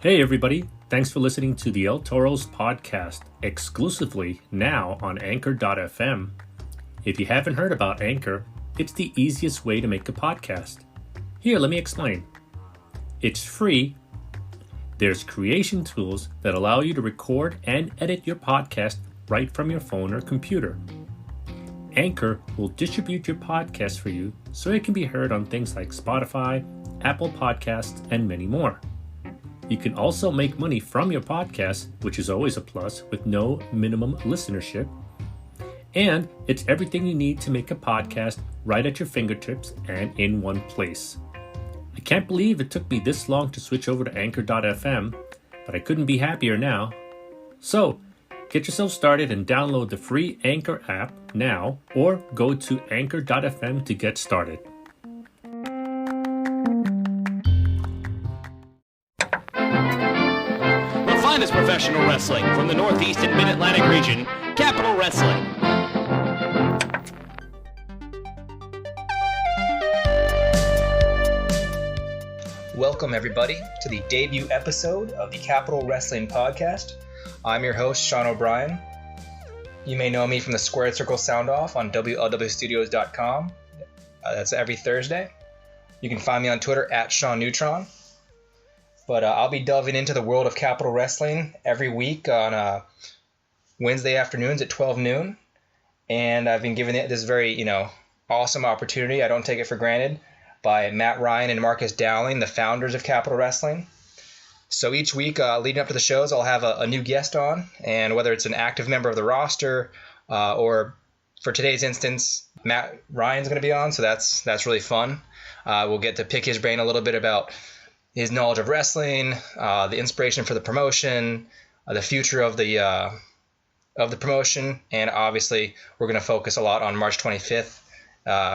Hey everybody, thanks for listening to the El Toros podcast, exclusively now on Anchor.fm. If you haven't heard about Anchor, it's the easiest way to make a podcast. Here, let me explain. It's free. There's creation tools that allow you to record and edit your podcast right from your phone or computer. Anchor will distribute your podcast for you so it can be heard on things like Spotify, Apple Podcasts, and many more. You can also make money from your podcast, which is always a plus, with no minimum listenership. And it's everything you need to make a podcast right at your fingertips and in one place. I can't believe it took me this long to switch over to Anchor.fm, but I couldn't be happier now. So, get yourself started and download the free Anchor app now, or go to Anchor.fm to get started. Finest professional wrestling from the Northeast and Mid-Atlantic region, Capital Wrestling. Welcome everybody to the debut episode of the Capital Wrestling Podcast. I'm your host, Sean O'Brien. You may know me from the Squared Circle Sound Off on WLWstudios.com. That's every Thursday. You can find me on Twitter at Sean Neutron. But I'll be delving into the world of Capital Wrestling every week on Wednesday afternoons at 12 noon. And I've been given this very, awesome opportunity. I don't take it for granted, by Matt Ryan and Marcus Dowling, the founders of Capital Wrestling. So each week leading up to the shows, I'll have a new guest on. And whether it's an active member of the roster or for today's instance, Matt Ryan's going to be on. So that's really fun. We'll get to pick his brain a little bit about his knowledge of wrestling, the inspiration for the promotion, the future of the promotion, and obviously we're going to focus a lot on March 25th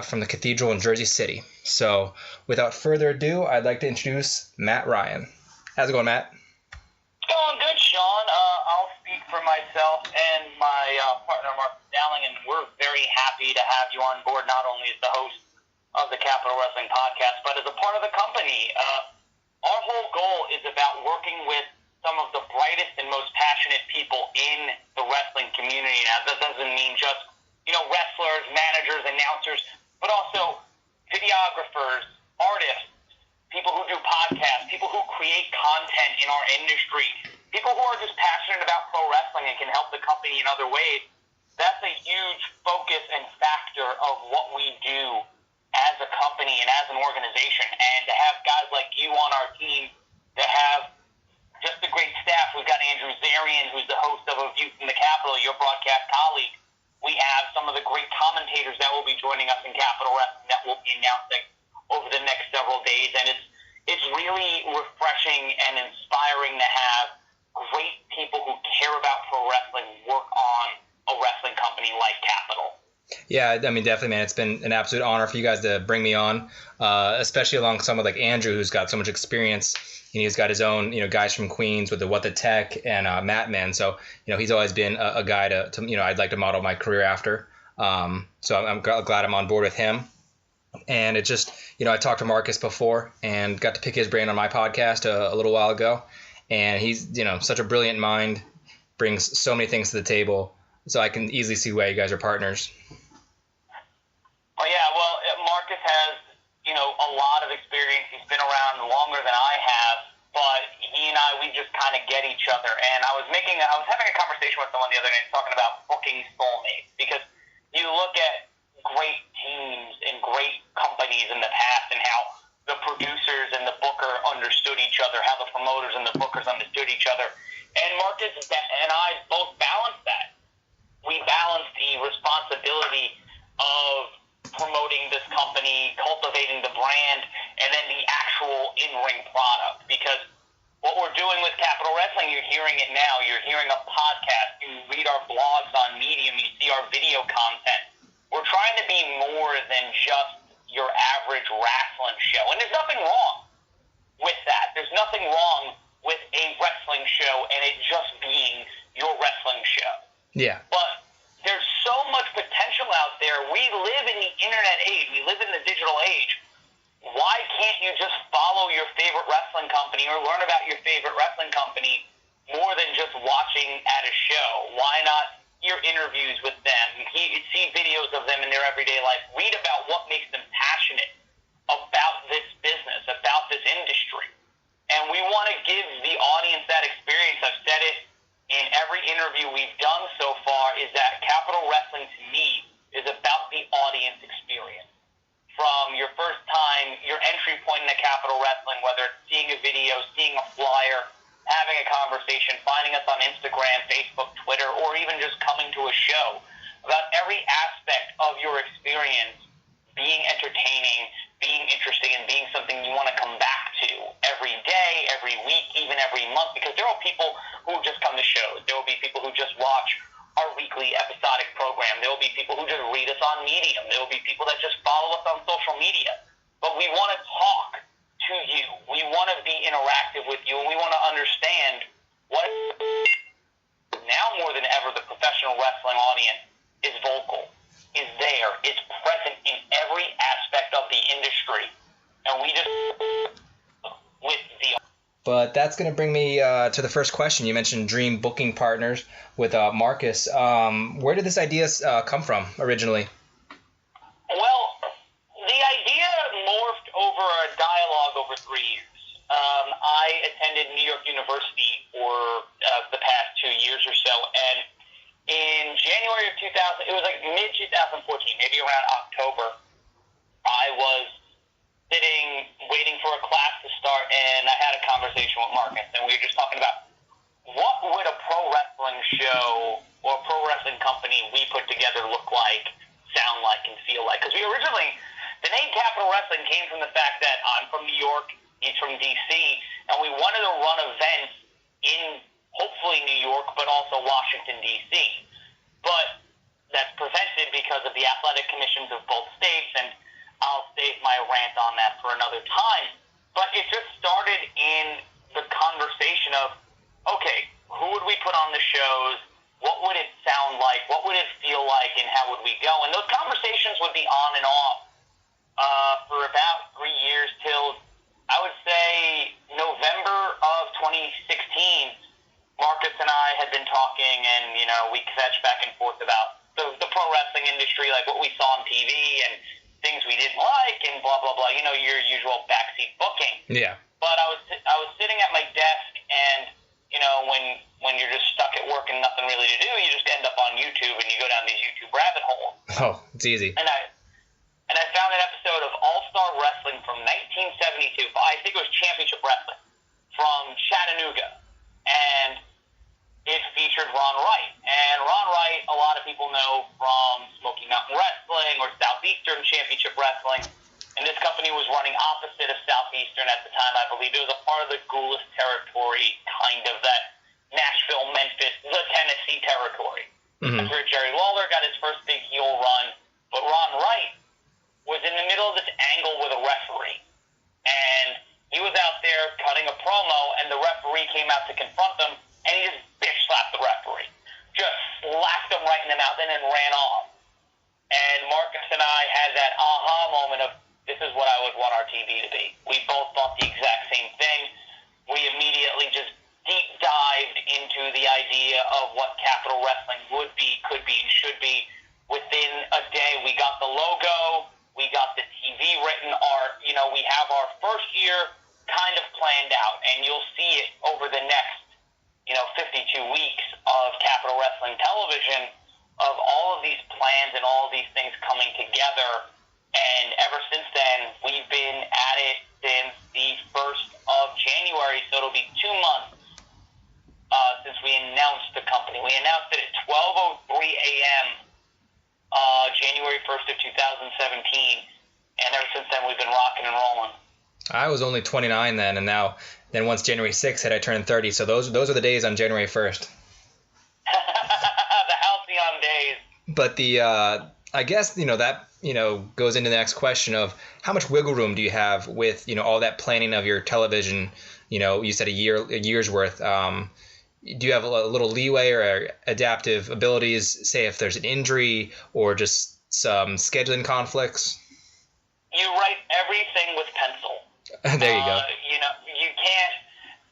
from the Cathedral in Jersey City. So without further ado, I'd like to introduce Matt Ryan. How's it going, Matt? It's going good, Sean. I'll speak for myself and my partner, Mark Dowling, and we're very happy to have you on board, not only as the host of the Capital Wrestling Podcast, but as a part of the company. Our whole goal is about working with some of the brightest and most passionate people in the wrestling community. Now, that doesn't mean just, wrestlers, managers, announcers, but also videographers, artists, people who do podcasts, people who create content in our industry, people who are just passionate about pro wrestling and can help the company in other ways. That's a huge focus and factor of what we do as a company and as an organization, and to have guys like you on our team, to have just a great staff. We've got Andrew Zarian, who's the host of A View from the Capitol, your broadcast colleague. We have some of the great commentators that will be joining us in Capital Wrestling that we'll be announcing over the next several days, and it's really refreshing and inspiring to have great people who care about pro wrestling work on a wrestling company like Capital. Yeah, I mean, definitely, man. It's been an absolute honor for you guys to bring me on, especially along someone like Andrew, who's got so much experience. He's got his own, guys from Queens with the What the Tech and Matt Man. So, he's always been a guy to I'd like to model my career after. So I'm glad I'm on board with him. And it just, I talked to Marcus before and got to pick his brain on my podcast a little while ago. And he's, such a brilliant mind, brings so many things to the table. So I can easily see why you guys are partners. Marcus has, a lot of experience. He's been around longer than I have, but he and I, we just kind of get each other. And I was having a conversation with someone the other day talking about booking soulmates, because you look at great teams and great companies in the past and how the producers and the booker understood each other, how the promoters and the bookers understood each other. And Marcus and I both balanced that. We balanced the responsibility of promoting this company, cultivating the brand, and then the actual in-ring product. Because what we're doing with Capital Wrestling, you're hearing it now. You're hearing a podcast. You read our blogs on Medium. You see our video content. We're trying to be more than just your average wrestling show. And there's nothing wrong with that. There's nothing wrong with a wrestling show and it just being your wrestling show. Yeah. But there's so much potential out there. We live in the internet age. We live in the digital age why can't you just follow your favorite wrestling company or learn about your favorite wrestling company more than just watching at a show? Why not hear interviews with them, see videos of them in their everyday life, read about what makes them passionate about this business, about this industry? And we want to give the audience that experience. I've said it in every interview we've done so far, is that Capital Wrestling to me is about the audience experience. From your first time, your entry point into Capital Wrestling, whether it's seeing a video, seeing a flyer, having a conversation, finding us on Instagram, Facebook, Twitter, or even just coming to a show, about every aspect of your experience being entertaining, being interesting, and being something you want to come back to every day, every week, even every month, because there are people who just come to shows. There will be people who just watch our weekly episodic program. There will be people who just read us on Medium. There will be people that just follow us on social media. But we want to talk to you. We want to be interactive with you, and we want to understand what now more than ever the professional wrestling audience is vocal, is there, is present in every aspect of the industry. And we just with the But that's going to bring me to the first question. You mentioned dream booking partners with Marcus. Where did this idea come from originally? Well, the idea morphed over a dialogue over 3 years. I attended New York University for the past 2 years or so, and in January of 2000, it was like mid-2014, maybe around October, I was sitting, waiting for a class to start, and I had a conversation with Marcus, and we were just talking about what would a pro wrestling show or a pro wrestling company we put together look like, sound like, and feel like. Because we originally, the name Capital Wrestling came from the fact that I'm from New York, he's from D.C., and we wanted to run events in hopefully New York, but also Washington, D.C. But that's prevented because of the athletic commissions of both states, and I'll save my rant on that for another time. But it just started in the conversation of, okay, who would we put on the shows? What would it sound like? What would it feel like? And how would we go? And those conversations would be on and off for about 3 years till, I would say, November of 2016. Marcus and I had been talking, and, you know, we fetched back and forth about the pro wrestling industry, like what we saw on TV and things we didn't like and blah, blah, blah. You know, your usual backseat booking. Yeah. But I was sitting at my desk, and, you know, when you're just stuck at work and nothing really to do, you just end up on YouTube, and you go down these YouTube rabbit holes. Oh, it's easy. And I found an episode of All-Star Wrestling from 1972. I think it was Championship Wrestling from Chattanooga. And it featured Ron Wright. And Ron Wright, a lot of people know from Smoky Mountain Wrestling or Southeastern Championship Wrestling. And this company was running opposite of Southeastern at the time, I believe. It was a part of the Goulas territory, kind of that Nashville, Memphis, the Tennessee territory. Mm-hmm. That's where Jerry Lawler got his first big heel run. But Ron Wright was in the middle of this angle with a referee. And he was out there cutting a promo, and the referee came out to confront him, and he just bitch slapped the referee. Just slapped him right in the mouth and then ran off. And Marcus and I had that aha moment of, this is what I would want our TV to be. We both thought the exact same thing. We immediately just deep dived into the idea of what Capital Wrestling would be, could be, and should be. Within a day, we got the logo, we got the TV written, we have our first year kind of planned out, and you'll see it over the next 52 weeks of Capital Wrestling Television, of all of these plans and all of these things coming together. And ever since then, we've been at it since the 1st of January, so it'll be 2 months since we announced the company. We announced it at 12:03 a.m. January 1st of 2017, and ever since then, we've been rocking and rolling. I was only 29 then, and then once January 6th hit, I turned 30. So those are the days on January 1st. The halcyon days. But I guess that goes into the next question of how much wiggle room do you have with all that planning of your television? You said a year's worth. Do you have a little leeway or adaptive abilities? Say if there's an injury or just some scheduling conflicts. You're right. write everything with pencil. There you go. You know, you can't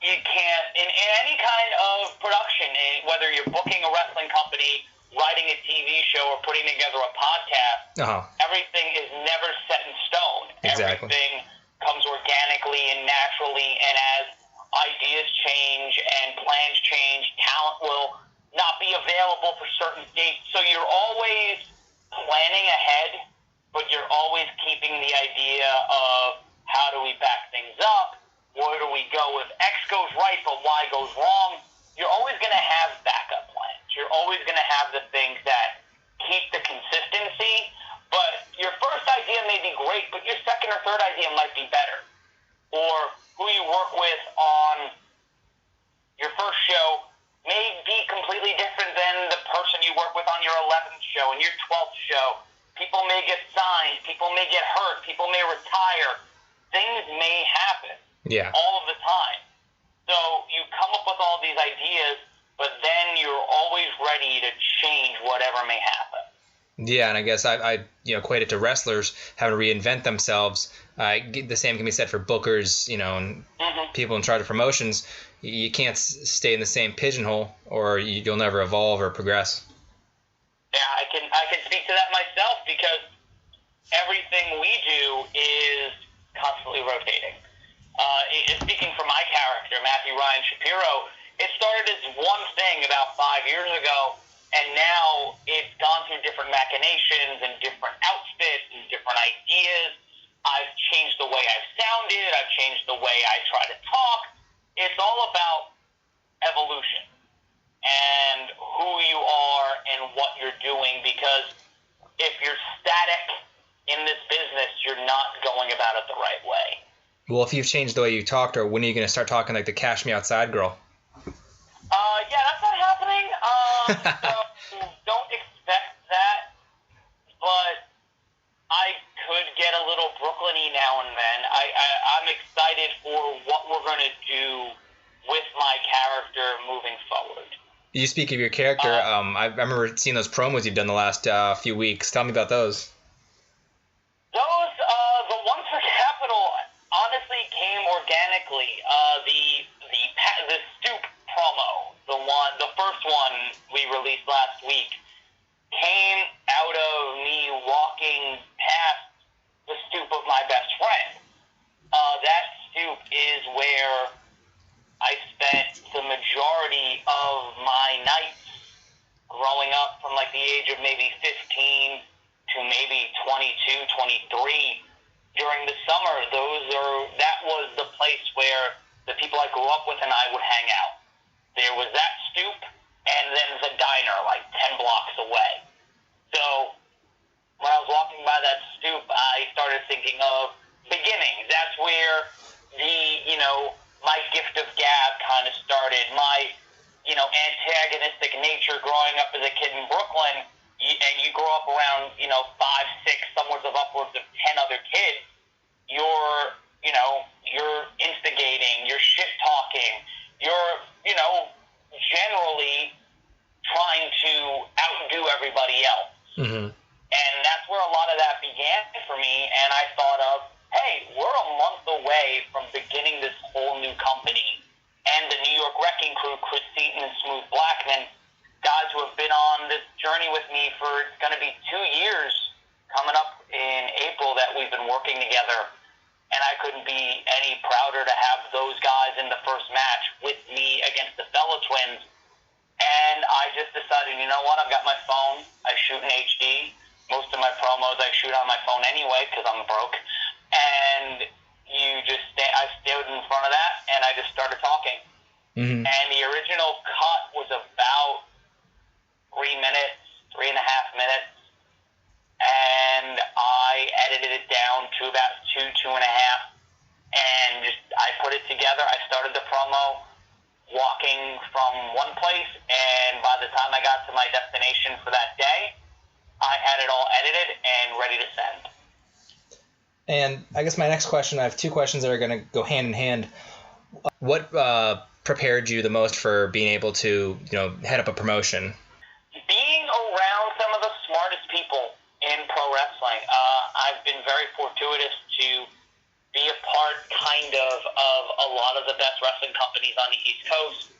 in any kind of production, whether you're booking a wrestling company, writing a TV show, or putting together a podcast, everything is never set in stone. Exactly. Everything comes organically and naturally, and as ideas change and plans change, talent will not be available for certain dates. So you're always planning ahead, but you're always keeping the idea of how do we back things up? Where do we go if X goes right but Y goes wrong? You're always going to have backup plans. You're always going to have the things that keep the consistency, but your first idea may be great, but your second or third idea might be better. Or who you work with on your first show may be completely different than the person you work with on your 11th show and your 12th show. People may get signed. People may get hurt. People may retire. Things may happen all of the time. So you come up with all these ideas, but then you're always ready to change whatever may happen. Yeah, and I guess I equate it to wrestlers having to reinvent themselves. The same can be said for bookers, and people in charge of promotions. You can't stay in the same pigeonhole, or you'll never evolve or progress. Yeah, I can speak to that myself, because everything we do is constantly rotating. Speaking for my character, Matthew Ryan Shapiro, it started as one thing about 5 years ago, and now it's gone through different machinations and different outfits and different ideas. I've changed the way I've sounded. I've changed the way I try to talk. It's all about evolution and who you are and what you're doing, because if you're static in this business, you're not going about it the right way. Well, if you've changed the way you talked, or when are you going to start talking like the Cash Me Outside girl? Yeah, that's not happening. So don't expect that, but I could get a little Brooklyn-y now and then. I'm excited for what we're going to do with my character moving forward. You speak of your character. I remember seeing those promos you've done the last few weeks. Tell me about those. Those, the ones for Capital, honestly came organically. The Stoop promo, the first one we released last week, came out of me walking past the stoop of my best friend. That stoop is where I spent the majority of my nights growing up, from like the age of maybe 15 to maybe 22, 23. During the summer, that was the place where the people I grew up with and I would hang out. There was that stoop, and then the diner like 10 blocks away. So when I was walking by that stoop, I started thinking of beginnings. That's where my gift of gab kind of started. My, antagonistic nature growing up as a kid in Brooklyn, and you grow up around, 5, 6, upwards of 10 other kids, you're instigating, you're shit-talking, you're, generally trying to outdo everybody else. Mm-hmm. And that's where a lot of that began for me, and I thought of, hey, we're a month away from beginning this whole new company, and the New York Wrecking Crew, Chris Seaton and Smooth Blackman, guys who have been on this journey with me for, it's going to be 2 years coming up in April that we've been working together, and I couldn't be any prouder to have those guys in the first match with me against the Fella Twins. And I just decided, you know what, I've got my phone, I shoot in HD. Most of my promos I shoot on my phone anyway because I'm broke. And I stood in front of that and I just started talking. Mm-hmm. And the original cut was about 3 minutes, 3.5 minutes. And I edited it down to about 2.5. And I put it together. I started the promo walking from one place, and by the time I got to my destination for that day, I had it all edited and ready to send. And I guess my next question, I have 2 questions that are going to go hand in hand. What prepared you the most for being able to, head up a promotion? Being around some of the smartest people in pro wrestling. I I've been very fortuitous to be a part kind of a lot of the best wrestling companies on the East Coast,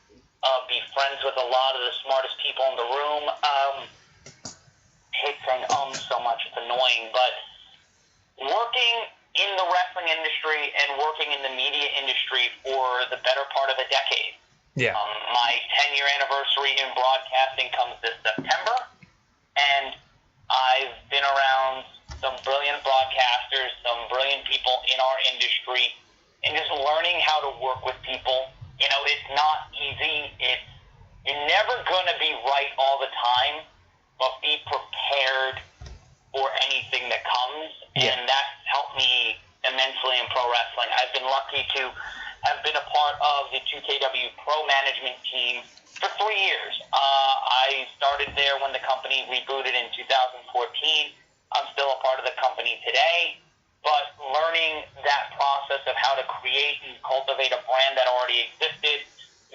be friends with a lot of the smartest people in the room. I hate saying so much, it's annoying, but working in the wrestling industry and working in the media industry for the better part of a decade. Yeah. My 10-year anniversary in broadcasting comes this September, and I've been around some brilliant broadcasters, some brilliant people in our industry, and just learning how to work with people. You know, it's not easy. You're never going to be right all the time, but be prepared for anything that comes, and that's helped me immensely in pro wrestling. I've been lucky to have been a part of the 2KW Pro management team for 3 years. I started there when the company rebooted in 2014. I'm still a part of the company today, but learning that process of how to create and cultivate a brand that already existed,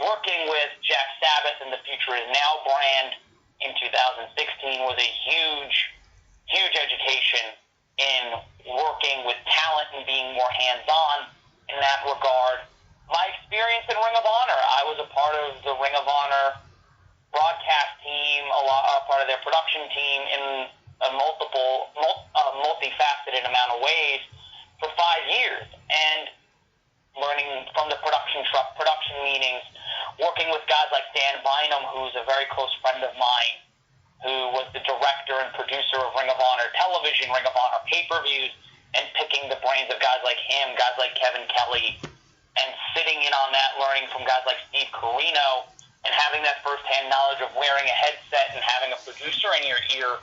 working with Jack Sabbath and the Future Is Now brand in 2016 was a huge education in working with talent and being more hands-on in that regard. My experience in Ring of Honor, I was a part of the Ring of Honor broadcast team, part of their production team in a multifaceted amount of ways for 5 years, and learning from the production meetings, working with guys like Dan Bynum, who's a very close friend of mine, who was the director and producer of Ring of Honor television, Ring of Honor pay-per-views, and picking the brains of guys like him, guys like Kevin Kelly, and sitting in on that, learning from guys like Steve Corino, and having that first-hand knowledge of wearing a headset and having a producer in your ear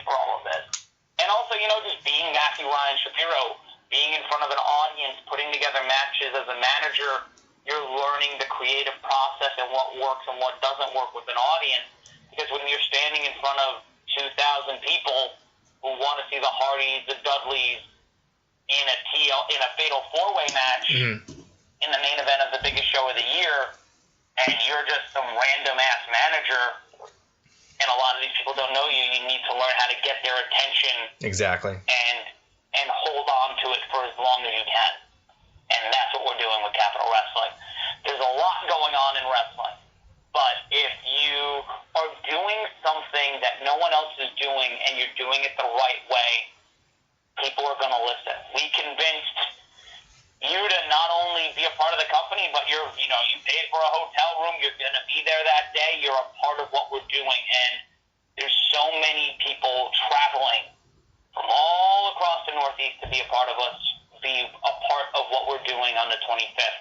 for all of this. And also, you know, just being Matthew Ryan Shapiro, being in front of an audience, putting together matches as a manager, you're learning the creative process and what works and what doesn't work with an audience. Because when you're standing in front of 2,000 people who want to see the Hardys, the Dudleys in a fatal four-way match in the main event of the biggest show of the year, and you're just some random-ass manager, and a lot of these people don't know you, you need to learn how to get their attention. Exactly. And hold on to it for as long as you can. And that's what we're doing with Capital Wrestling. There's a lot going on in wrestling. But if you are doing something that no one else is doing and you're doing it the right way, people are going to listen. We convinced you to not only be a part of the company, but you paid for a hotel room, you're going to be there that day, you're a part of what we're doing. And there's so many people traveling from all across the Northeast to be a part of us, be a part of what we're doing on the 25th.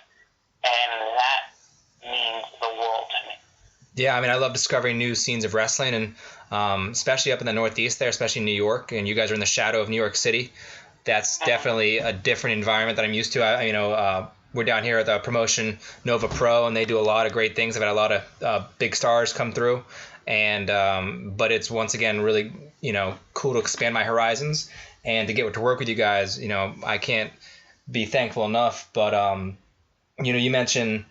And that means the world to me. Yeah, I mean, I love discovering new scenes of wrestling, and especially up in the Northeast there, especially New York, and you guys are in the shadow of New York City. That's definitely a different environment that I'm used to. We're down here at the promotion Nova Pro, and they do a lot of great things. I've had a lot of big stars come through, and but it's once again really cool to expand my horizons and to get to work with you guys. I can't be thankful enough. But you mentioned,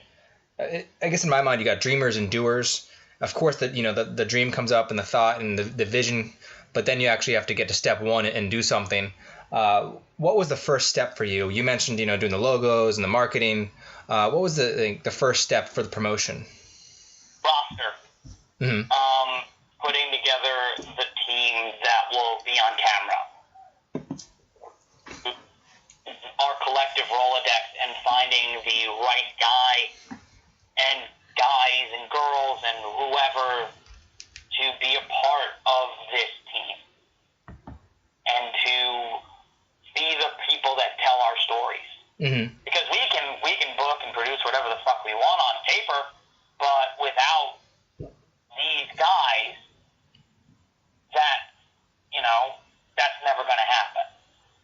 I guess in my mind, you got dreamers and doers. Of course, the dream comes up and the thought and the vision, but then you actually have to get to step one and do something. What was the first step for you? You mentioned, doing the logos and the marketing. What was the first step for the promotion? Roster. Mm-hmm. Putting together the team that will be on camera. Our collective Rolodex and finding the right guy and guys and girls and whoever to be a part of this team and to be the people that tell our stories. Mm-hmm. Because we can book and produce whatever the fuck we want on paper, but without these guys, that's never going to happen.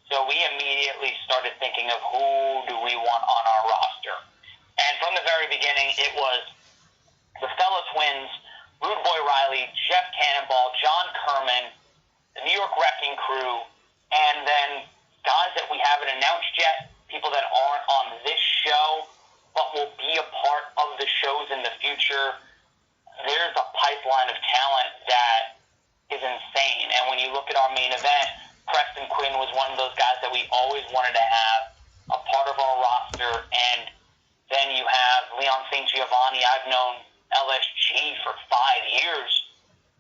So we immediately started thinking of who do we want on our roster. And from the very beginning, it was the Fella Twins, Rude Boy Riley, Jeff Cannonball, John Kerman, the New York Wrecking Crew, and then guys that we haven't announced yet, people that aren't on this show, but will be a part of the shows in the future. There's a pipeline of talent that is insane. And when you look at our main event, Preston Jonathan Quinn was one of those guys that we always wanted to have a part of our roster. And then you have Leon St. Giovanni. I've known LSG for 5 years.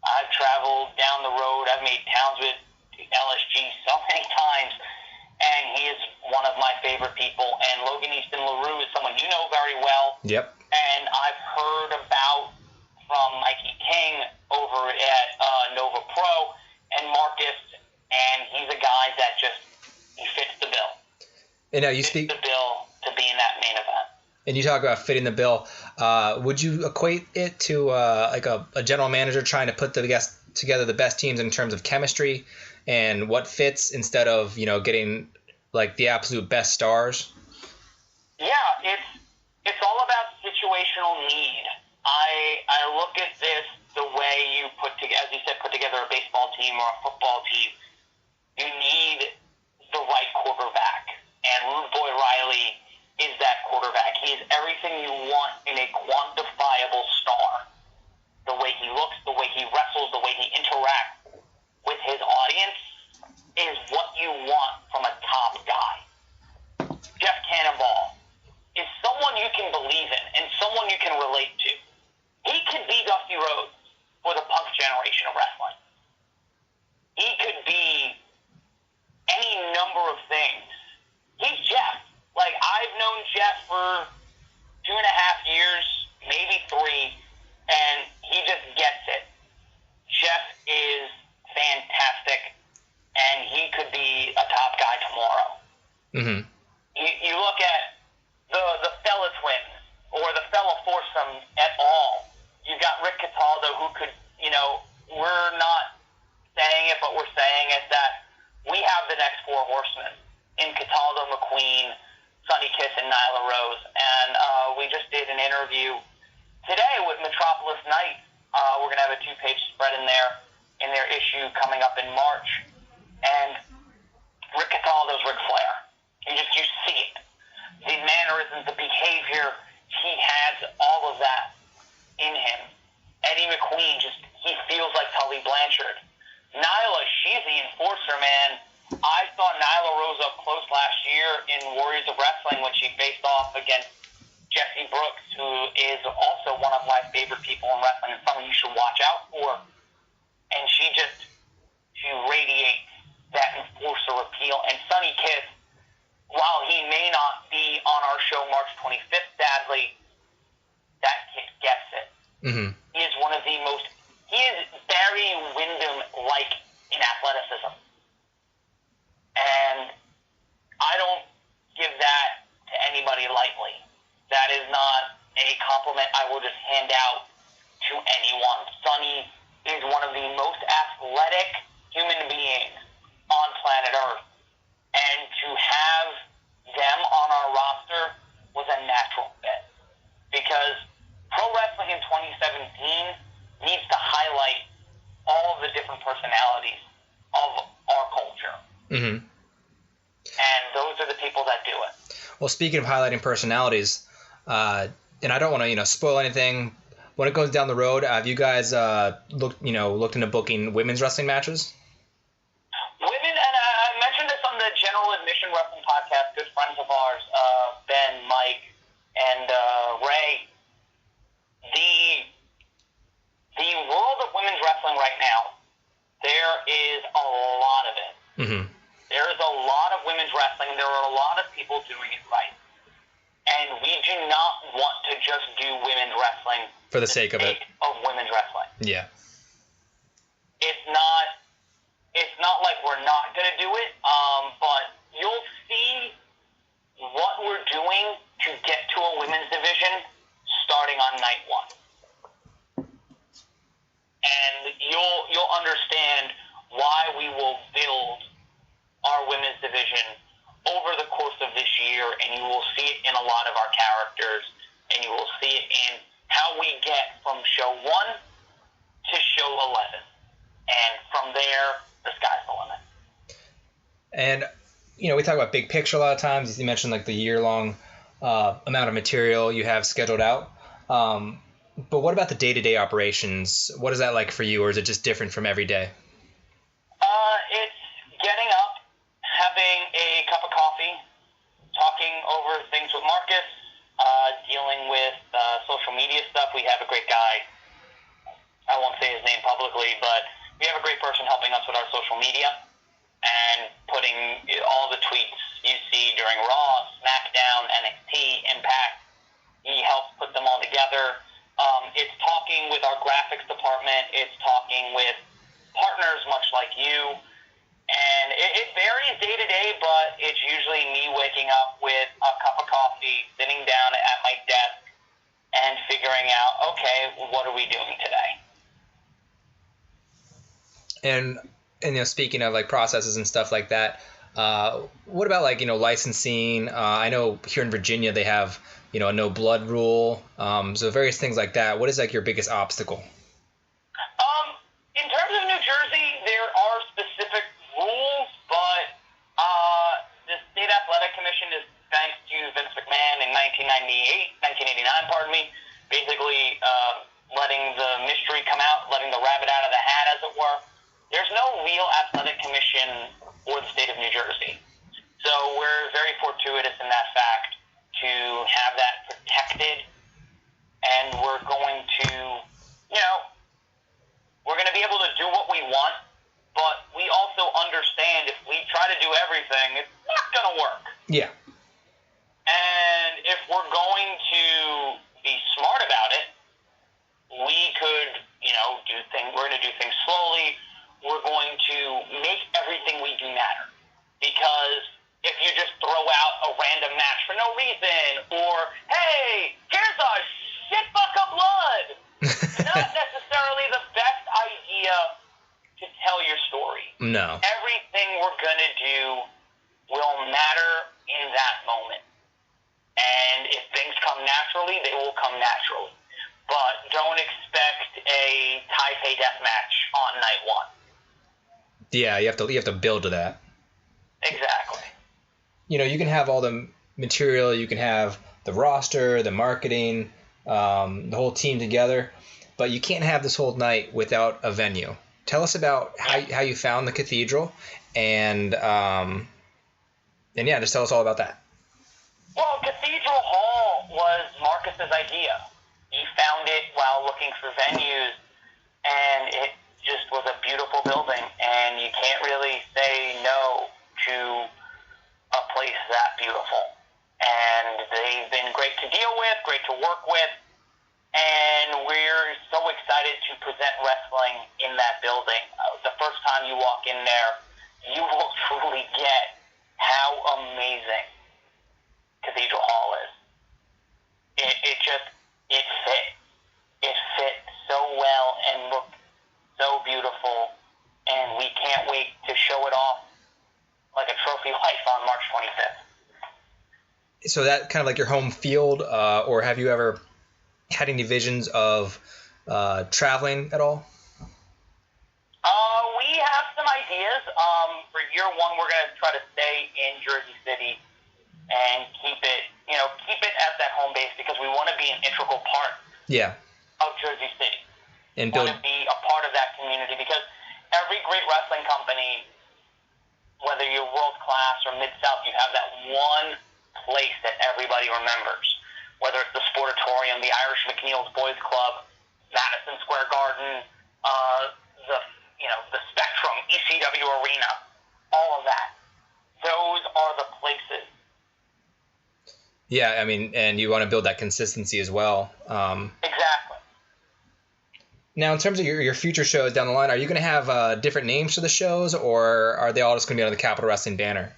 I've traveled down the road. I've made towns with LSG so many times, and he is one of my favorite people. And Logan Easton LaRue is someone you know very well. Yep. And I've heard about from Mikey King over at Nova Pro and Marcus, and he's a guy that he fits the bill. And now you fits the bill to be in that main event. And you talk about fitting the bill. Would you equate it to like a general manager trying to put together the best teams in terms of chemistry and what fits instead of, getting like the absolute best stars? Yeah, it's all about situational need. I look at this the way you put together a baseball team or a football team. You need the right quarterback, and Rude Boy Riley is that quarterback. He is everything you want in a quantifiable star. The way he looks, the way he wrestles, the way he interacts with his audience is what you want from a top guy. Jeff Cannonball is someone you can believe in and someone you can relate to. He could be Dusty Rhodes for the punk generation of wrestling. He could be any number of things. He's Jeff. Like, I've known Jeff for 2.5 years, maybe 3, and he just gets it. Jeff is fantastic, and he could be a top guy tomorrow. Mm-hmm. You look at the Fella twins or the Fella foursome at all. You've got Rick Cataldo, who could, we're not saying it, but we're saying it, that we have the next 4 horsemen in Cataldo, McQueen, Sonny Kiss, and Nyla Rose. And we just did an interview today with Metropolis Knights. We're going to have a 2-page spread in their issue coming up in March. And Rick Cataldo's Ric Flair. You see it. The mannerisms, the behavior, he has all of that in him. Eddie McQueen, he feels like Tully Blanchard. Nyla, she's the enforcer, man. I saw Nyla Rose up close last year in Warriors of Wrestling when she faced off against Jesse Brooks, who is also one of my favorite people in wrestling and someone you should watch out for. And she radiates that enforcer appeal. And Sonny Kiss, while he may not be on our show March 25th, sadly, that kid gets it. Mm-hmm. He is he is Barry Windham-like in athleticism. And I don't give that to anybody lightly. That is not a compliment I will just hand out to anyone. Sonny is one of the most athletic human beings on planet Earth. And to have them on our roster was a natural fit. Because pro wrestling in 2017 needs to highlight all of the different personalities of our culture. Mm-hmm. And those are the people that do it. Well, speaking of highlighting personalities, and I don't want to, spoil anything. When it goes down the road, have you guys looked into booking women's wrestling matches? Women, and I mentioned this on the General Admission Wrestling Podcast. Good friends of ours, Ben, Mike, and Ray. The world of women's wrestling right now, there is a lot of it. Mm-hmm. There is a lot of women's wrestling. There are a lot of people doing it right. And we do not want to just do women's wrestling for the sake of it. Of women's wrestling. Yeah. It's not like we're not going to do it, but you'll see what we're doing to get to a women's division starting on night 1. And you'll understand why we will build our women's division over the course of this year, and you will see it in a lot of our characters, and you will see it in how we get from show 1 to show 11. And from there, the sky's the limit. And, we talk about big picture a lot of times. You mentioned like the year-long amount of material you have scheduled out. But what about the day-to-day operations? What is that like for you, or is it just different from every day? It's getting up coffee, talking over things with Marcus, dealing with social media stuff. We have a great guy. I won't say his name publicly, but we have a great person helping us with our social media and putting all the tweets you see during Raw, SmackDown, NXT, Impact. He helps put them all together. It's talking with our graphics department. It's talking with partners much like you. And it varies day to day, but it's usually me waking up with a cup of coffee, sitting down at my desk, and figuring out, okay, what are we doing today? And speaking of like processes and stuff like that, what about like licensing? I know here in Virginia they have a no blood rule, so various things like that. What is like your biggest obstacle? In terms of New Jersey, there are specific rules, but the State Athletic Commission is, thanks to Vince McMahon in 1989, pardon me, basically letting the mystery come out, letting the rabbit out of the hat, as it were. There's no real athletic commission for the state of New Jersey. So we're very fortuitous in that fact to have that protected, and we're going to, we're going to be able to do what we want, but we also understand if we try to do everything, it's not going to work. Yeah. And if we're going to be smart about it, we could, we're going to do things slowly. We're going to make everything we do matter. Because if you just throw out a random match for no reason, or, hey, here's a shit buck of blood, not necessarily the best idea to tell your story. No. Everything we're going to do will matter in that moment. And if things come naturally, they will come naturally. But don't expect a Taipei death match on night one. Yeah, you have to build to that. Exactly. You can have all the material, you can have the roster, the marketing, the whole team together, but you can't have this whole night without a venue. Tell us about how you found the Cathedral, and just tell us all about that. Well, Cathedral Hall was Marcus's idea. He found it while looking for venues, and it just was a beautiful building, and you can't really say no to a place that beautiful. And they've been great to deal with, great to work with, and we're so excited to present wrestling in that building. The first time you walk in there, you will truly get how amazing Cathedral Hall is. It fit. It fit so well and looked so beautiful, and we can't wait to show it off like a trophy wife on March 25th. So that kind of like your home field, or have you ever had any visions of traveling at all? We have some ideas. For year one, we're going to try to stay in Jersey City and keep it at that home base, because we want to be an integral part of Jersey City. And we want to be a part of that community, because every great wrestling company, whether you're world class or Mid-South, you have that one place that everybody remembers. Whether it's the Sportatorium, the Irish McNeil's Boys Club, Madison Square Garden, the Spectrum, ECW Arena, all of that. Those are the places. Yeah, I mean, and you want to build that consistency as well. Exactly. Now, in terms of your future shows down the line, are you going to have different names for the shows, or are they all just going to be under the Capital Wrestling banner?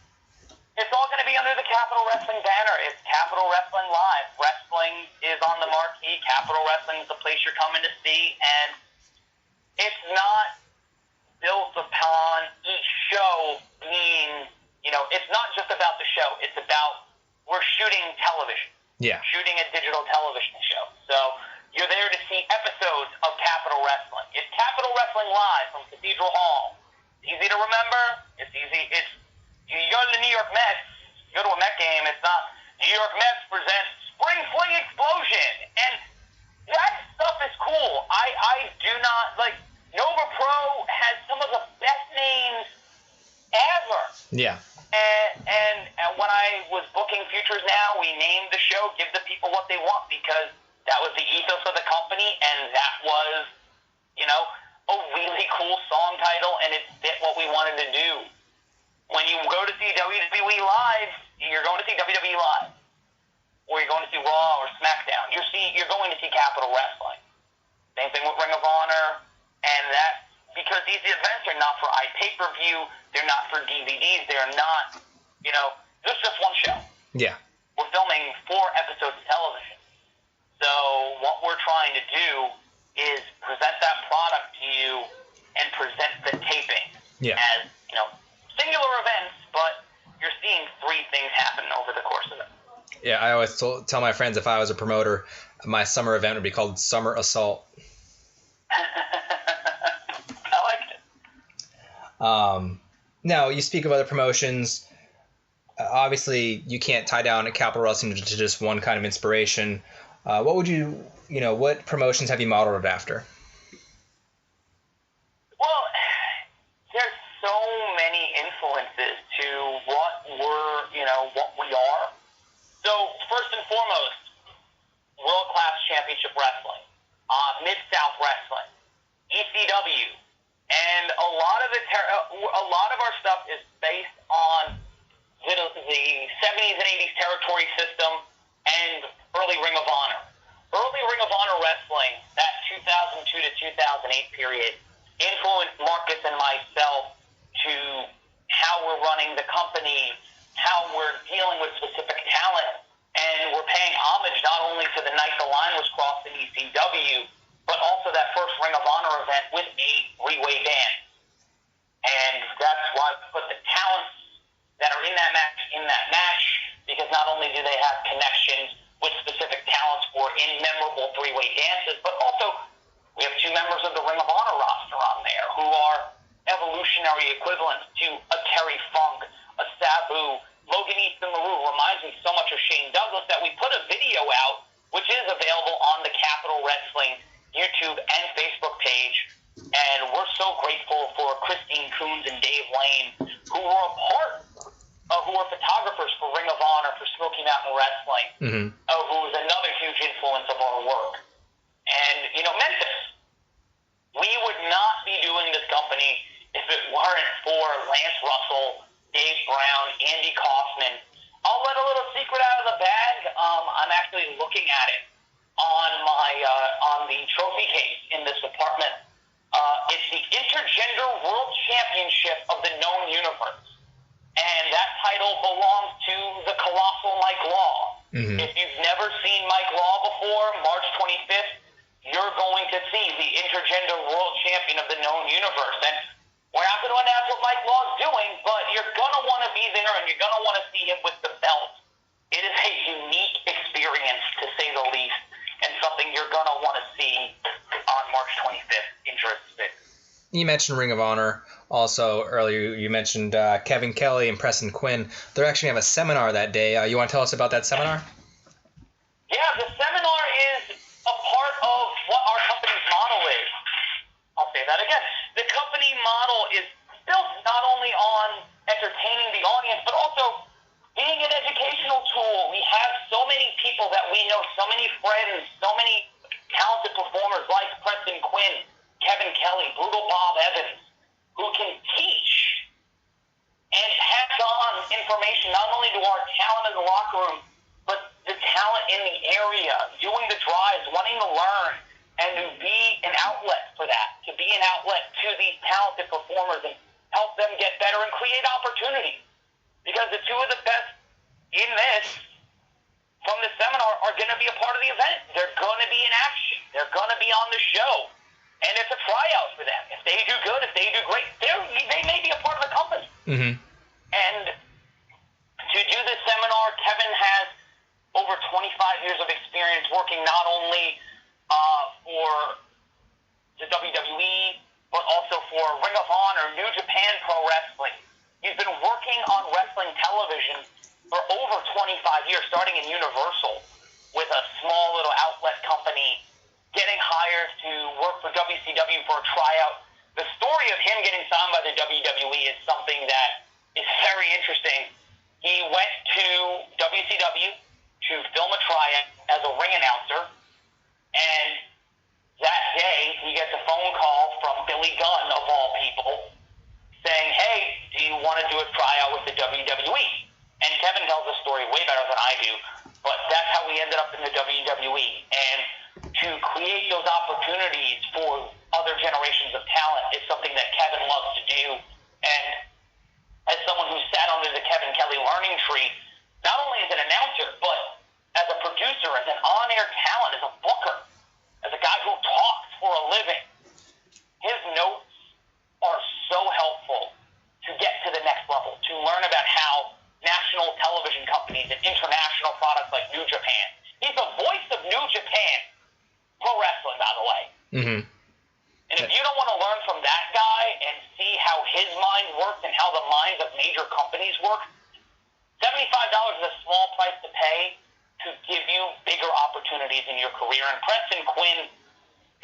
It's all going to be under the Capital Wrestling banner. It's Capital Wrestling Live. Wrestling is on the marquee. Capital Wrestling is the place you're coming to see, and it's not built upon each show being, it's not just about the show. It's about, we're shooting television. Yeah. Shooting a digital television show. So you're there to see episodes of Capital Wrestling. It's Capital Wrestling Live from Cathedral Hall. It's easy to remember. It's easy. You go to the New York Mets, you go to a Met game, it's not New York Mets presents Spring Fling Explosion. And that stuff is cool. I do not, Nova Pro has some of the best names ever. Yeah. And when I was booking Futures Now, we named the show Give the People What They Want, because that was the ethos of the company, and that was, you know, a really cool song title, and it fit what we wanted to do. When you go to see WWE Live, you're going to see WWE Live, or you're going to see Raw or SmackDown. You're going to see Capital Wrestling. Same thing with Ring of Honor, and that, because these events are not for pay-per-view, they're not for DVDs, they're not, you know, it's just one show. Yeah. We're filming 4 episodes of television. So what we're trying to do is present that product to you and present the taping as, you know, singular events, but you're seeing 3 things happen over the course of it. Yeah, I always tell my friends if I was a promoter, my summer event would be called Summer Assault. I liked it. Now, you speak of other promotions. Obviously, you can't tie down Capital Wrestling to just one kind of inspiration. What would what promotions have you modeled it after? Well, there's so many influences to what we are. So, first and foremost, World-Class Championship Wrestling, Mid-South Wrestling, ECW, and a lot of our stuff is based on the 70s and 80s territory system and early Ring of Honor. Early Ring of Honor wrestling, that 2002 to 2008 period, influenced Marcus and myself to how we're running the company, how we're dealing with specific talent, and we're paying homage not only to the night the line was crossed in ECW, but also that first Ring of Honor event with a 3-way band. And that's why we put the talents that are in that match, because not only do they have connections with specific talents for memorable 3-way dances, but also we have 2 members of the Ring of Honor roster on there who are evolutionary equivalents to a Terry Funk, a Sabu. Logan Easton LaRue reminds me so much of Shane Douglas that we put a video out, which is available on the Capital Wrestling YouTube and Facebook page. And we're so grateful for Christine Coons and Dave Lane, who were who were photographers for Ring of Honor, for Smoky Mountain Wrestling, who was another huge influence of our work. And, Memphis, we would not be doing this company if it weren't for Lance Russell, Dave Brown, Andy Kaufman. I'll let a little secret out of the bag. I'm actually looking at it on the trophy case in this apartment. It's the Intergender World Championship of the Known Universe. And that title belongs to the colossal Mike Law. If you've never seen Mike Law before, March 25th, you're going to see the Intergender World Champion of the Known Universe. And we're not going to announce what Mike Law is doing, but you're going to want to be there and you're going to want to see him with the belt. It is a unique experience, to say the least, and something you're going to want to see on March 25th, Interest 6. You mentioned Ring of Honor. Also, earlier you mentioned Kevin Kelly and Preston Quinn. They're actually have a seminar that day. You want to tell us about that seminar? Yeah, the seminar is a part of what our company's model is. I'll say that again. The company model is built not only on entertaining the audience, but also being an educational tool. We have so many people that we know, so many friends, so many talented performers like Preston Quinn, Kevin Kelly, Brutal Bob Evans, who can teach and pass on information not only to our talent in the locker room, but the talent in the area, doing the drives, wanting to learn, and to be an outlet for that, to be an outlet to these talented performers and help them get better and create opportunities. Because the 2 of the best in this, from the seminar, are going to be a part of the event. They're going to be in action. They're going to be on the show. And it's a tryout for them. If they do good, if they do great, they may be a part of the company. And to do this seminar, Kevin has over 25 years of experience working not only for the WWE, but also for Ring of Honor, New Japan Pro Wrestling. He's been working on wrestling television for over 25 years, starting in Universal with a small little outlet company, getting hired to work for WCW for a tryout. The story of him getting signed by the WWE is something that is very interesting. He went to WCW to film a tryout as a ring announcer, and that day he gets a phone call from Billy Gunn, of all people, saying, hey, do you want to do a tryout with the WWE? And Kevin tells the story way better than I do, but that's how we ended up in the WWE. And to create those opportunities for other generations of talent is something that Kevin loves to do. And as someone who sat under the Kevin Kelly learning tree, not only as an announcer, but as a producer, as an on-air talent, as a booker, as a guy who talks for a living, his notes are so helpful to get to the next level, to learn about how national television companies and international products like New Japan. He's the voice of New Japan Pro Wrestling, by the way. Mm-hmm. And if you don't want to learn from that guy and see how his mind works and how the minds of major companies work, $75 is a small price to pay to give you bigger opportunities in your career. And Preston Quinn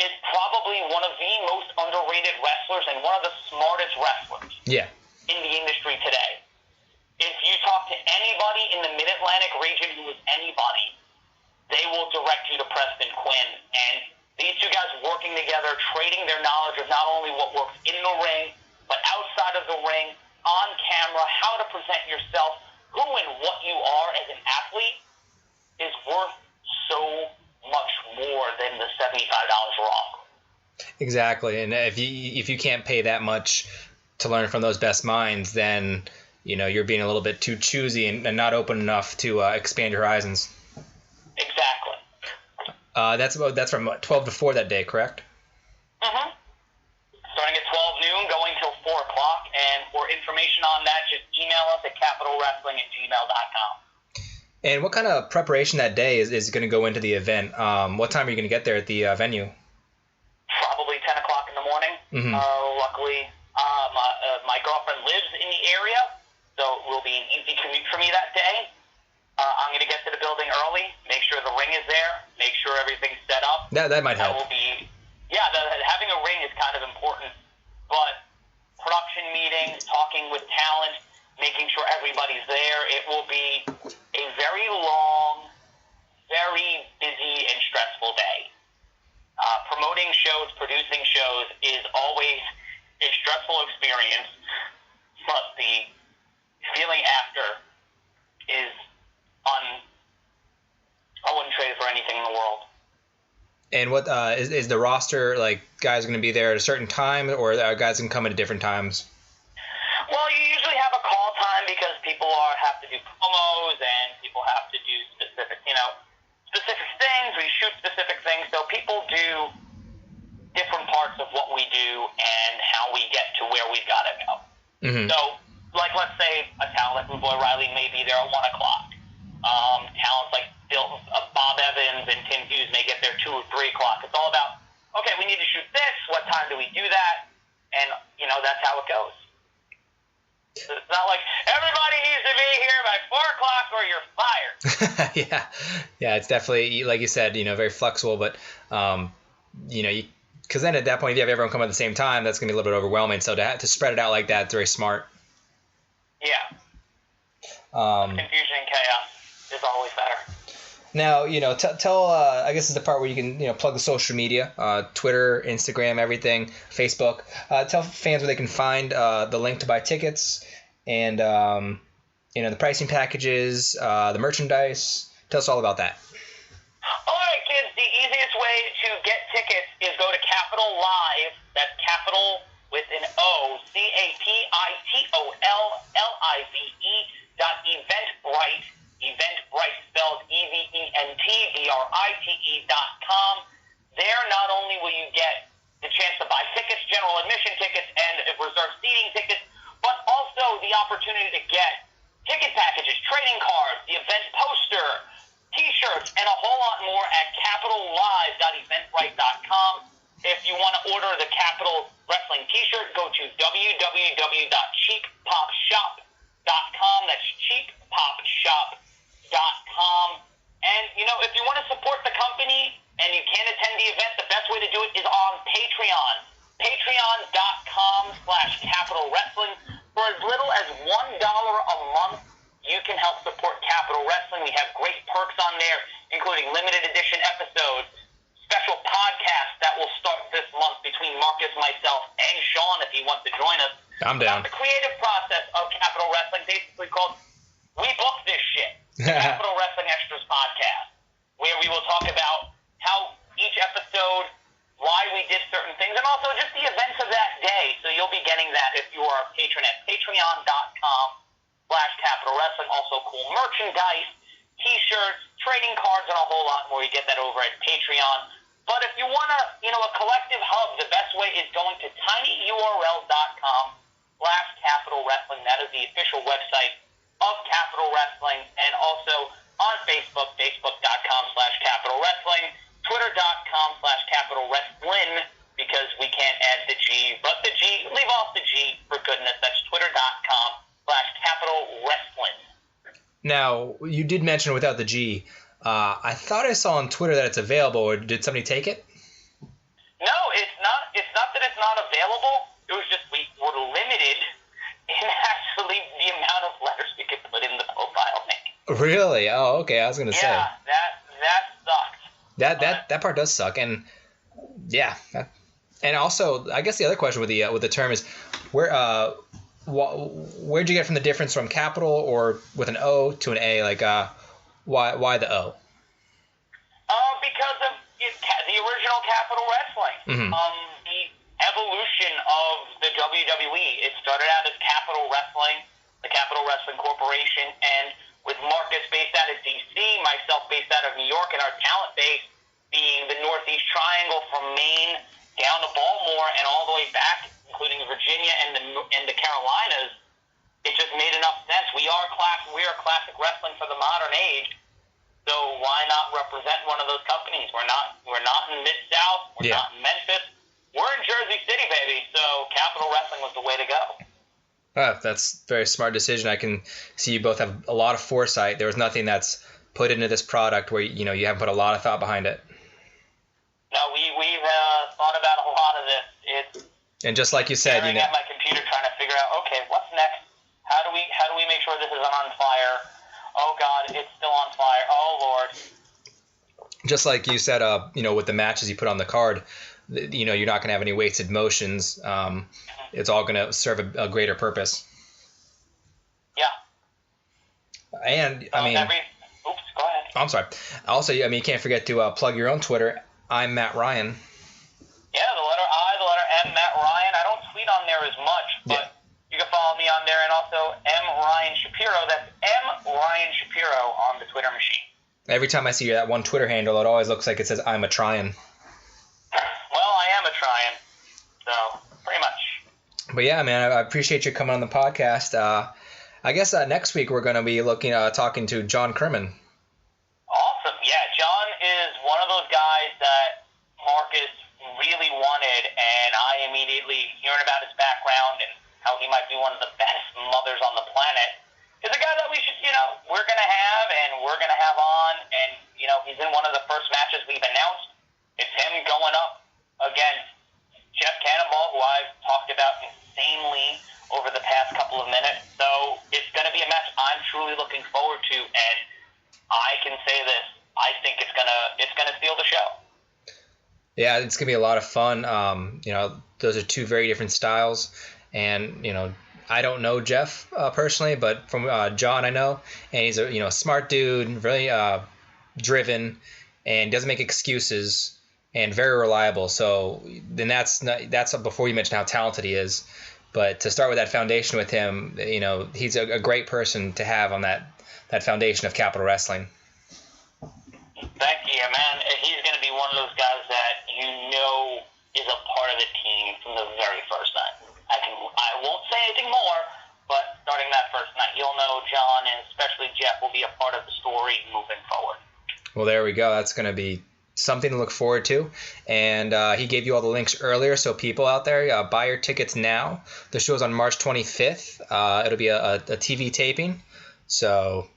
is probably one of the most underrated wrestlers and one of the smartest wrestlers in the industry today. If you talk to anybody in the Mid-Atlantic region who is anybody, they will direct you to Preston Quinn. And these two guys working together, trading their knowledge of not only what works in the ring, but outside of the ring, on camera, how to present yourself, who and what you are as an athlete is worth so much more than the $75 we're offering. Exactly. And if you can't pay that much to learn from those best minds, then you're being a little bit too choosy and not open enough to expand your horizons. Exactly. That's from 12 to 4 that day, correct? Mm-hmm. Starting at 12 noon, going till 4 o'clock. And for information on that, just email us at capitalwrestling@gmail.com. And what kind of preparation that day is going to go into the event? What time are you going to get there at the venue? Probably 10 o'clock in the morning. Mm-hmm. Luckily, my girlfriend lives in the area, so it will be an easy commute for me that day. I'm going to get to the building early, make sure the ring is there, make sure everything's set up. That might help. Having a ring is kind of important, but production meetings, talking with talent, making sure everybody's there, it will be a very long, very busy and stressful day. Promoting shows, producing shows is always a stressful experience, but the feeling after is I wouldn't trade it for anything in the world. And what is the roster, like, guys are going to be there at a certain time, or are guys going to come at different times? Well, you usually have a call time because people have to do promos and people have to do specific things. We shoot specific things, so people do different parts of what we do and how we get to where we've got to go. Mm-hmm. So, like, let's say a talent like Rude Boy Riley may be there at 1 o'clock. Talents like Bob Evans and Tim Hughes may get there 2 or 3 o'clock. It's all about, okay, we need to shoot this. What time do we do that? And, that's how it goes. It's not like everybody needs to be here by 4 o'clock or you're fired. Yeah, it's definitely, like you said, very flexible, but, because then at that point, if you have everyone come at the same time, that's going to be a little bit overwhelming. So to spread it out like that, it's very smart. Yeah. Confusion and chaos is always better. Now, tell, I guess it's the part where you can, plug the social media, Twitter, Instagram, everything, Facebook. Tell fans where they can find the link to buy tickets and, the pricing packages, the merchandise. Tell us all about that. All right, kids, the easiest way to get tickets is go to Capital Live. That's Capital with an O, CAPITOLLIVE.eventbrite. Eventbrite spelled EVENTBRITE.com. There, not only will you get the chance to buy tickets, general admission tickets, and reserved seating tickets, but also the opportunity to get ticket packages, trading cards, the event poster, T-shirts, and a whole lot more at capitallive.eventbrite.com. If you want to order the Capital Wrestling T-shirt, go to www.cheappopshop.com. That's cheappopshop.com. And, if you want to support the company and you can't attend the event, the best way to do it is on Patreon. Patreon.com/Capital Wrestling. For as little as $1 a month, you can help support Capital Wrestling. Wrestling. We have great perks on there, including limited edition episodes, special podcasts that will start this month between Marcus, myself, and Sean if he wants to join us. I'm down. The creative process of Capital Wrestling, basically called We Book This Shit, the Capital Wrestling Extras podcast, where we will talk about how each episode, why we did certain things, and also just the events of that day. So you'll be getting that if you are a patron at patreon.com/Capital Wrestling. Also cool merchandise, t-shirts, trading cards, and a whole lot more. You get that over at Patreon. But if you want a collective hub, the best way is going to tinyurl.com/Capital Wrestling. That is the official website of Capital Wrestling, and also on Facebook, facebook.com/Capital Wrestling, twitter.com/Capital Wrestling, because we can't add the G, but the G, leave off the G for goodness. That's twitter.com/Capital Wrestling. Now, you did mention without the G. I thought I saw on Twitter that it's available, or did somebody take it? No, it's not. It's not that it's not available. It was just we were limited in actually the amount of letters we could put in the profile name. Really? Oh, okay. I was gonna say. Yeah, that sucked. That part does suck, and yeah, and also I guess the other question with the term is where'd you get from the difference from capital or with an O to an A? Like why the O? Because of the original Capital Wrestling. Mm-hmm. The evolution of the WWE. It started out as Capital Wrestling, the Capital Wrestling Corporation, and with Marcus based out of D.C., myself based out of New York, and our talent base being the Northeast Triangle from Maine down to Baltimore and all the way back, including Virginia and the Carolinas, it just made enough sense. We are classic wrestling for the modern age, so why not represent one of those companies? We're not in Mid-South, we're not in Memphis, we're in Jersey City, baby. So Capital Wrestling was the way to go. That's a very smart decision. I can see you both have a lot of foresight. There was nothing that's put into this product where you haven't put a lot of thought behind it. No, we've thought about a lot of this. It's and just like you said, staring at my computer trying to figure out, okay, what's next? How do we make sure this isn't on fire? Oh God, it's still on fire. Oh Lord. Just like you said, with the matches you put on the card, you're not going to have any wasted motions. It's all going to serve a greater purpose. Yeah. And oops, go ahead. I'm sorry. Also, you can't forget to plug your own Twitter. I'm Matt Ryan. Yeah, the letter I, the letter M, Matt Ryan. I don't tweet on there as much, but you can follow me on there, and also M Ryan Shapiro. That's M Ryan Shapiro on the Twitter machine. Every time I see that one Twitter handle, it always looks like it says I'm a tryin'. Well, I am a tryin', so pretty much. But yeah, man, I appreciate you coming on the podcast. I guess next week we're going to be talking to John Kerman. Awesome. Yeah, John is one of those guys that Marcus really wanted, and I immediately, hearing about his background and how he might be one of the best mothers on the planet, is a guy that we should, we're going to have and we're going to have on, and, he's in one of the first matches we've announced. It's him going up against Jeff Cannonball, who I've talked about insanely over the past couple of minutes. So it's going to be a match I'm truly looking forward to, and I can say this: I think it's gonna steal the show. Yeah, it's gonna be a lot of fun. Those are two very different styles, and I don't know Jeff personally, but from John I know, and he's a smart dude, really driven, and doesn't make excuses, and very reliable. So then that's before you mention how talented he is. But to start with that foundation with him, he's a great person to have on that foundation of Capital Wrestling. Thank you, man. He's going to be one of those guys that is a part of the team from the very first night. I won't say anything more, but starting that first night, you'll know John and especially Jeff will be a part of the story moving forward. Well, there we go. That's going to be something to look forward to. And he gave you all the links earlier, so people out there, buy your tickets now. The show's on March 25th. It'll be a TV taping. So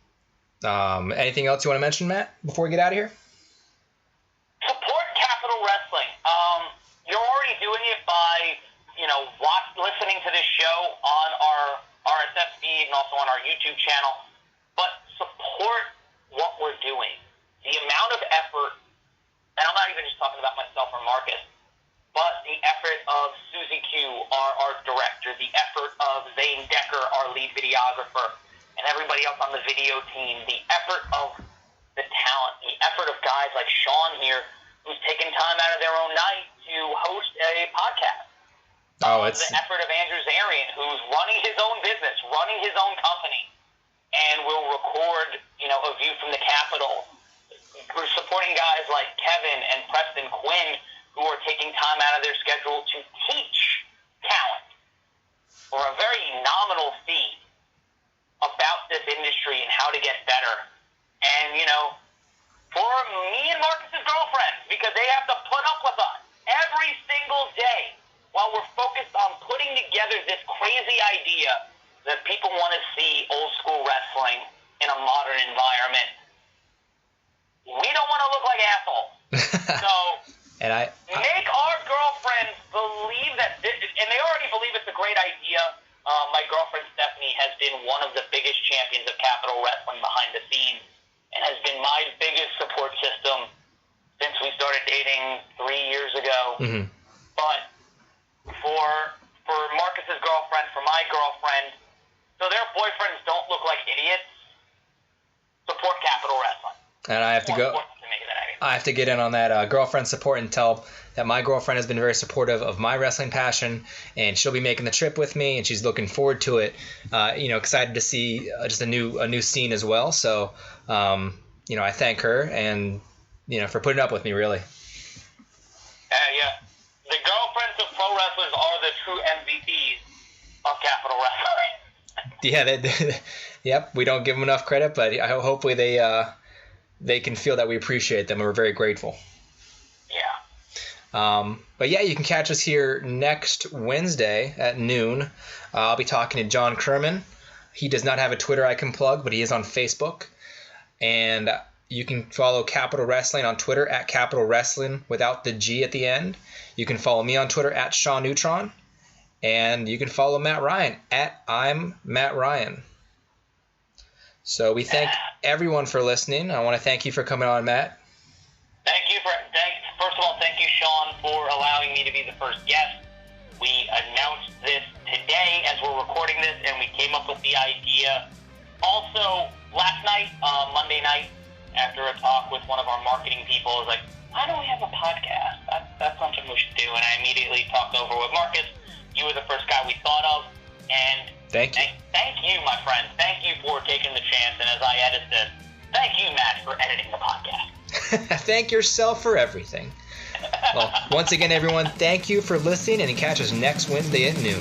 anything else you want to mention, Matt, before we get out of here? Support Capital Wrestling. You're already doing it by, listening to this show on our RSS feed and also on our YouTube channel. But support what we're doing. The amount of effort, and I'm not even just talking about myself or Marcus, but the effort of Susie Q, our director, the effort of Zane Decker, our lead videographer, and everybody else on the video team, the effort of the talent, the effort of guys like Sean here, who's taken time out of their own night to host a podcast. The effort of Andrew Zarian, who's running his own business, running his own company, and will record, a view from the Capitol. We're supporting guys like Kevin and Preston Quinn, who are taking time out of their schedule to teach talent for a very nominal fee about this industry and how to get better. And, for me and Marcus's girlfriend, because they have to put up with us every single day while we're focused on putting together this crazy idea that people want to see old school wrestling in a modern environment. We don't want to look like assholes. So make our girlfriends believe that and they already believe it's a great idea. My girlfriend Stephanie has been one of the biggest champions of Capitol Wrestling behind the scenes and has been my biggest support system since we started dating 3 years ago. Mm-hmm. But for Marcus's girlfriend, for my girlfriend, so their boyfriends don't look like idiots, support Capitol Wrestling. And I have to go. I have to get in on that girlfriend support and tell that my girlfriend has been very supportive of my wrestling passion, and she'll be making the trip with me, and she's looking forward to it. Excited to see just a new scene as well. So, I thank her and for putting up with me, really. Yeah. The girlfriends of pro wrestlers are the true MVPs of Capitol Wrestling. Yeah. Yep. We don't give them enough credit, but hopefully they can feel that we appreciate them, and we're very grateful. Yeah. But yeah, you can catch us here next Wednesday at noon. I'll be talking to John Kerman. He does not have a Twitter I can plug, but he is on Facebook. And you can follow Capitol Wrestling on Twitter at Capitol Wrestling without the G at the end. You can follow me on Twitter at Sean Neutron. And you can follow Matt Ryan at I'm Matt Ryan. So we thank everyone for listening. I want to thank you for coming on, Matt. First of all, thank you, Sean, for allowing me to be the first guest. We announced this today as we're recording this, and we came up with the idea. Also, last night, Monday night, after a talk with one of our marketing people, I was like, why don't we have a podcast? That's something we should do. And I immediately talked over with Marcus. You were the first guy we thought of, and Thank you. Thank you, my friend. Thank you for taking the chance. And as I edit this, thank you, Matt, for editing the podcast. Thank yourself for everything. Well, once again, everyone, thank you for listening, and catch us next Wednesday at noon.